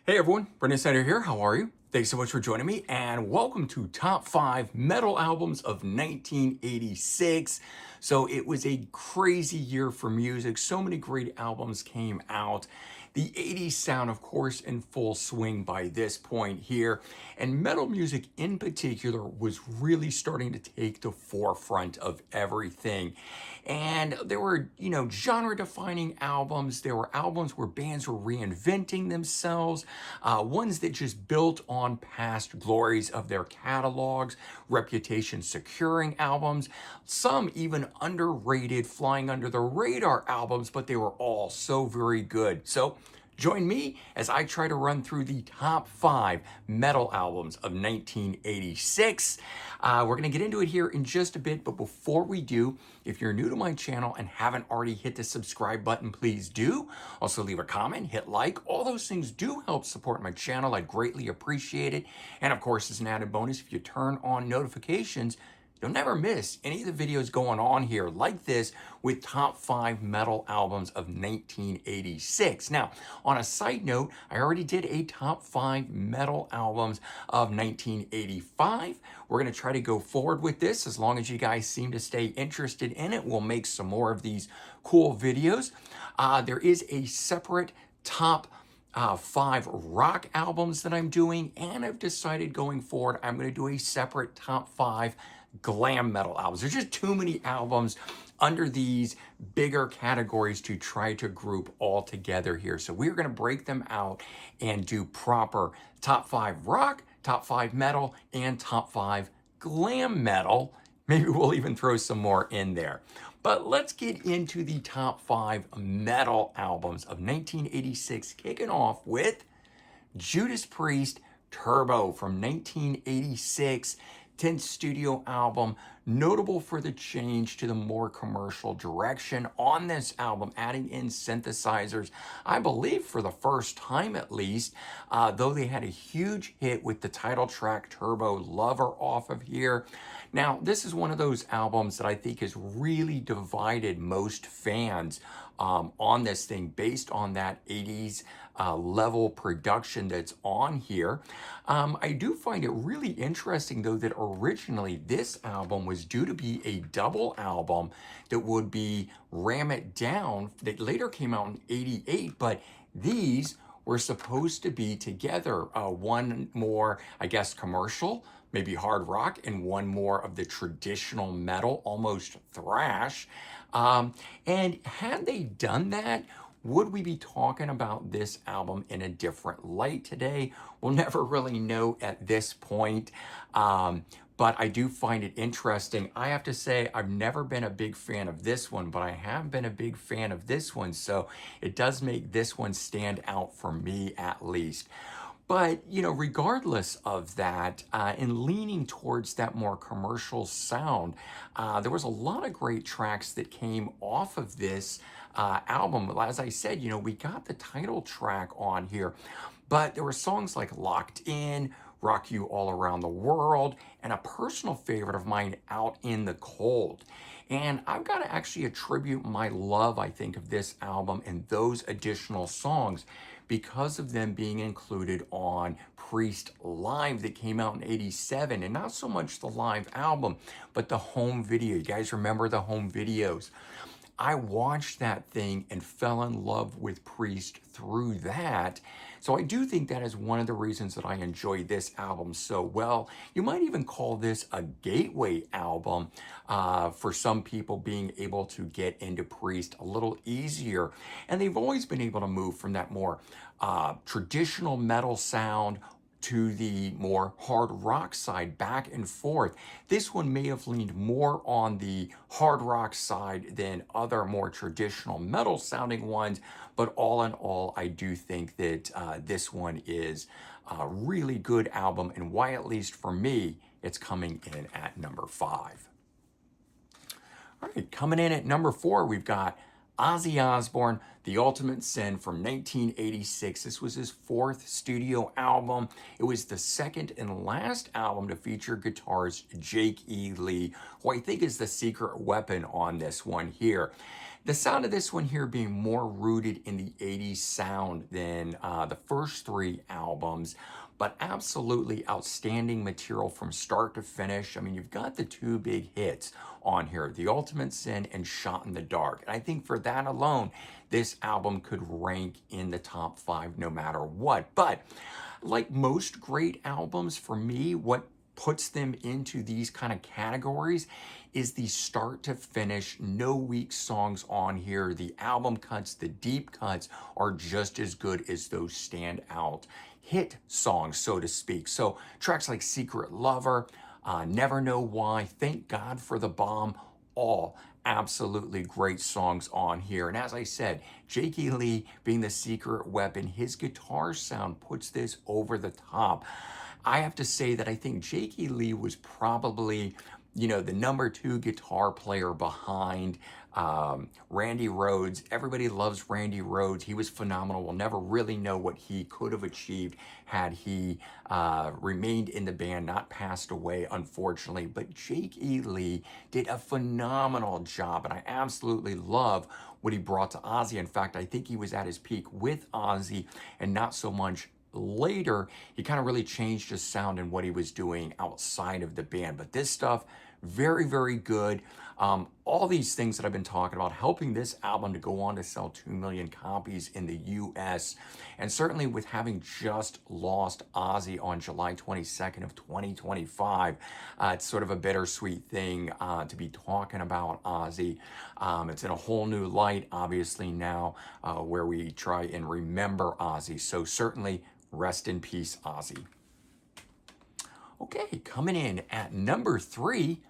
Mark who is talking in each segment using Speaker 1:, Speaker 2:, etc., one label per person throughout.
Speaker 1: Hey everyone, Brendan Snyder here. How are you? Thanks so much for joining me and welcome to Top 5 Metal Albums of 1986. So it was a crazy year for music. So many great albums came out. The 80s sound, of course, in full swing by this point here. And metal music in particular was really starting to take the forefront of everything. And there were, genre defining albums. There were albums where bands were reinventing themselves, ones that just built on past glories of their catalogs, reputation securing albums, some even underrated, flying under the radar albums, but they were all so very good. So join me as I try to run through the top 5 metal albums of 1986. We're going to get into it here in just a bit, but before we do, if you're new to my channel and haven't already hit the subscribe button, please do. Also leave a comment, hit like. All those things do help support my channel. I'd greatly appreciate it. And of course, as an added bonus, if you turn on notifications, you'll never miss any of the videos going on here like this with top 5 metal albums of 1986. Now, on a side note, I already did a top 5 metal albums of 1985. We're going to try to go forward with this as long as you guys seem to stay interested in it. We'll make some more of these cool videos. There is a separate top 5 rock albums that I'm doing, and I've decided going forward I'm going to do a separate top 5 glam metal albums. There's just too many albums under these bigger categories to try to group all together here. So we're going to break them out and do proper top 5 rock, top 5 metal, and top 5 glam metal. Maybe we'll even throw some more in there. But let's get into the top 5 metal albums of 1986, kicking off with Judas Priest Turbo from 1986. 10th studio album, notable for the change to the more commercial direction on this album, adding in synthesizers, I believe for the first time at least, though they had a huge hit with the title track Turbo Lover off of here. Now, this is one of those albums that I think has really divided most fans on this thing based on that 80s level production that's on here. I do find it really interesting though that originally this album was due to be a double album that would be Ram It Down that later came out in 88, but these were supposed to be together. One more, I guess, commercial, maybe hard rock, and one more of the traditional metal, almost thrash. And had they done that, would we be talking about this album in a different light today? We'll never really know at this point. But I do find it interesting. I have to say, I've never been a big fan of this one, but I have been a big fan of this one. So it does make this one stand out for me at least. But, regardless of that, in leaning towards that more commercial sound, there was a lot of great tracks that came off of this album. As I said, we got the title track on here, but there were songs like Locked In, Rock You All Around the World, and a personal favorite of mine, Out in the Cold. And I've got to actually attribute my love, I think, of this album and those additional songs because of them being included on Priest Live that came out in 87. And not so much the live album, but the home video. You guys remember the home videos? I watched that thing and fell in love with Priest through that. So I do think that is one of the reasons that I enjoy this album so well. You might even call this a gateway album for some people being able to get into Priest a little easier. And they've always been able to move from that more traditional metal sound to the more hard rock side, back and forth. This one may have leaned more on the hard rock side than other more traditional metal sounding ones, but all in all, I do think that this one is a really good album, and why, at least for me, it's coming in at number 5. All right, coming in at number 4, we've got Ozzy Osbourne, The Ultimate Sin from 1986. This was his 4th studio album. It was the second and last album to feature guitarist Jake E. Lee, who I think is the secret weapon on this one here. The sound of this one here being more rooted in the 80s sound than the first three albums, but absolutely outstanding material from start to finish. I mean, you've got the two big hits on here, The Ultimate Sin and Shot in the Dark. And I think for that alone, this album could rank in the top 5 no matter what. But like most great albums, for me, what puts them into these kind of categories is the start to finish, no weak songs on here. The album cuts, the deep cuts are just as good as those standout hit songs, so to speak. So tracks like Secret Lover, Never Know Why, Thank God for the Bomb, all absolutely great songs on here. And as I said, Jakey Lee being the secret weapon, his guitar sound puts this over the top. I have to say that I think Jakey Lee was probably, the number 2 guitar player behind Randy Rhoads. Everybody loves Randy Rhoads. He was phenomenal. We'll never really know what he could have achieved had he remained in the band, not passed away, unfortunately. But Jakey Lee did a phenomenal job, and I absolutely love what he brought to Ozzy. In fact, I think he was at his peak with Ozzy and not so much later. He kind of really changed his sound and what he was doing outside of the band. But this stuff, very, very good. All these things that I've been talking about, helping this album to go on to sell 2 million copies in the US. And certainly with having just lost Ozzy on July 22nd of 2025, it's sort of a bittersweet thing to be talking about Ozzy. It's in a whole new light, obviously, now where we try and remember Ozzy. So certainly rest in peace, Ozzy. Okay, coming in at number 3,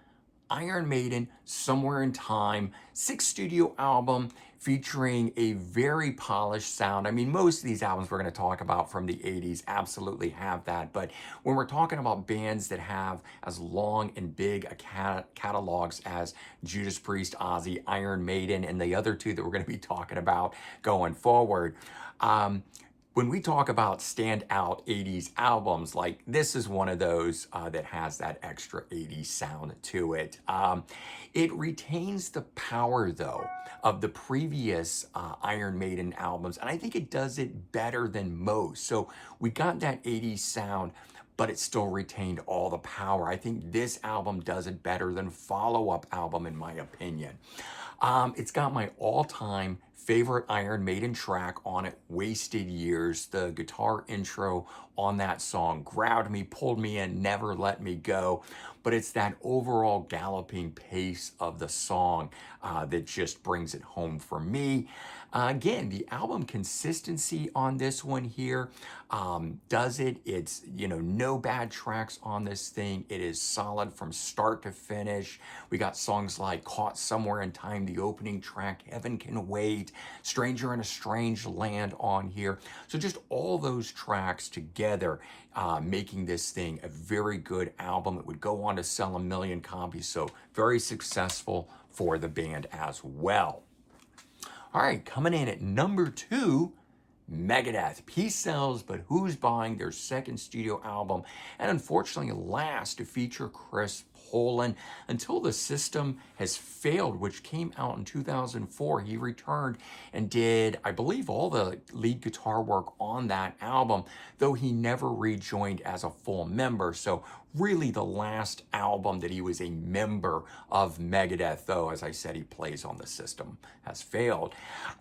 Speaker 1: Iron Maiden, Somewhere in Time, 6th studio album featuring a very polished sound. I mean, most of these albums we're going to talk about from the 80s absolutely have that, but when we're talking about bands that have as long and big a catalogs as Judas Priest, Ozzy, Iron Maiden, and the other two that we're going to be talking about going forward, when we talk about standout 80s albums, like this is one of those that has that extra 80s sound to it. It retains the power, though, of the previous Iron Maiden albums, and I think it does it better than most. So we got that 80s sound, but it still retained all the power. I think this album does it better than follow-up album, in my opinion. It's got my all-time favorite Iron Maiden track on it, Wasted Years. The guitar intro on that song grabbed me, pulled me in, never let me go. But it's that overall galloping pace of the song that just brings it home for me. Again, the album consistency on this one here does it. It's, no bad tracks on this thing. It is solid from start to finish. We got songs like Caught Somewhere in Time, the opening track, Heaven Can Wait, Stranger in a Strange Land on here. So just all those tracks together making this thing a very good album. It would go on to sell 1 million copies, so very successful for the band as well. All right, coming in at number 2, Megadeth. Peace Sells, but Who's Buying, their 2nd studio album, and unfortunately last to feature Chris Poland. Until the System Has Failed, which came out in 2004, he returned and did, I believe, all the lead guitar work on that album, though he never rejoined as a full member. So really the last album that he was a member of Megadeth, though, as I said, he plays on The System Has Failed.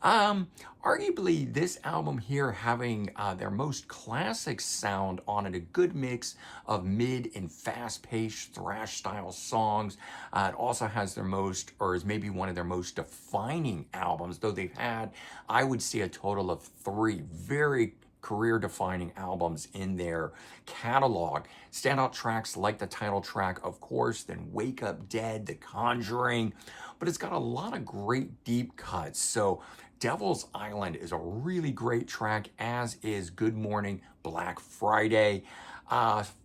Speaker 1: Arguably, this album here having their most classic sound on it, a good mix of mid and fast-paced thrash style songs. It also has their most, or is maybe one of their most defining albums, though they've had, I would say, a total of 3 very career-defining albums in their catalog. Standout tracks like the title track, of course, then Wake Up Dead, The Conjuring, but it's got a lot of great deep cuts. So Devil's Island is a really great track, as is Good Morning Black Friday.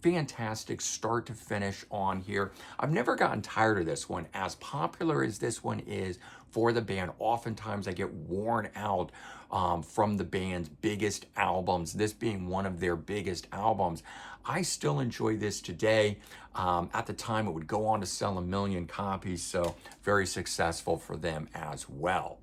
Speaker 1: Fantastic start to finish on here. I've never gotten tired of this one. As popular as this one is for the band, oftentimes I get worn out from the band's biggest albums, this being one of their biggest albums. I still enjoy this today. At the time, it would go on to sell 1 million copies, so very successful for them as well.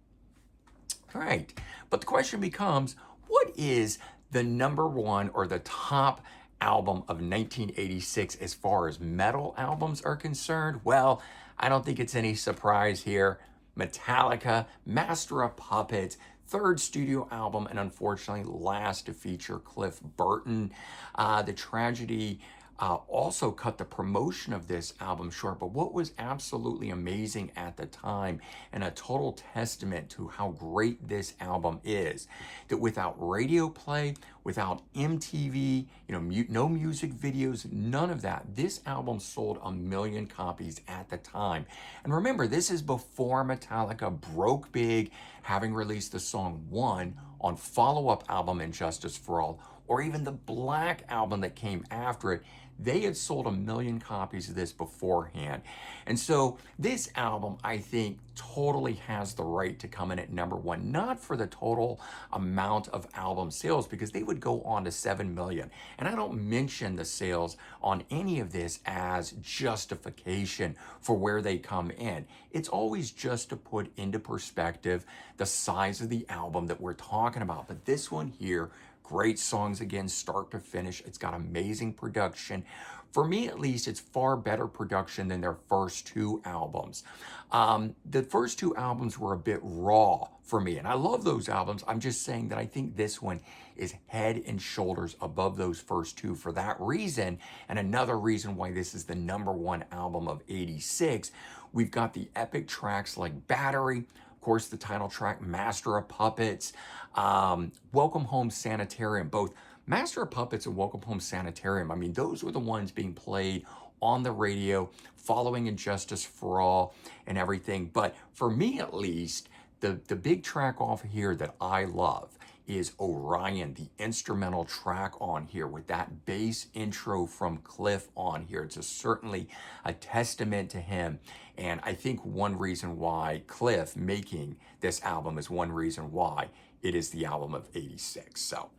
Speaker 1: Right. But the question becomes, what is the number one or the top album of 1986 as far as metal albums are concerned? Well, I don't think it's any surprise here. Metallica, Master of Puppets, third studio album, and unfortunately last to feature Cliff Burton. The tragedy also cut the promotion of this album short. But what was absolutely amazing at the time, and a total testament to how great this album is, that without radio play, without MTV, no music videos, none of that, this album sold 1 million copies at the time. And remember, this is before Metallica broke big, having released the song One on follow-up album Injustice for All, or even the Black album that came after it. They had sold 1 million copies of this beforehand. And so this album, I think, totally has the right to come in at number one, not for the total amount of album sales, because they would go on to 7 million. And I don't mention the sales on any of this as justification for where they come in. It's always just to put into perspective the size of the album that we're talking about. But this one here, great songs again, start to finish. It's got amazing production. For me, at least, it's far better production than their first two albums. The first two albums were a bit raw for me, and I love those albums. I'm just saying that I think this one is head and shoulders above those first two for that reason. And another reason why this is the number one album of 86, we've got the epic tracks like Battery, of course, the title track, Master of Puppets, Welcome Home Sanitarium. Both Master of Puppets and Welcome Home Sanitarium, I mean, those were the ones being played on the radio following Injustice for All and everything. But for me, at least, the big track off here that I love is Orion, the instrumental track on here with that bass intro from Cliff on here. It's certainly a testament to him. And I think one reason why Cliff making this album is one reason why it is the album of 86. So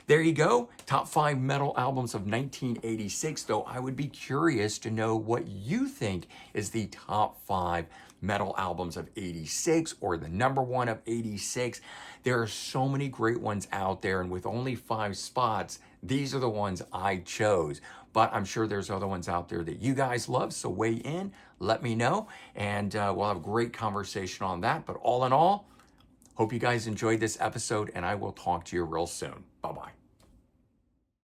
Speaker 1: there you go. Top 5 metal albums of 1986, though I would be curious to know what you think is the top 5 metal albums of 86 or the number one of 86. There are so many great ones out there, and with only 5 spots, these are the ones I chose. But I'm sure there's other ones out there that you guys love, so weigh in, let me know, and we'll have a great conversation on that. But all in all, hope you guys enjoyed this episode, and I will talk to you real soon. Bye-bye.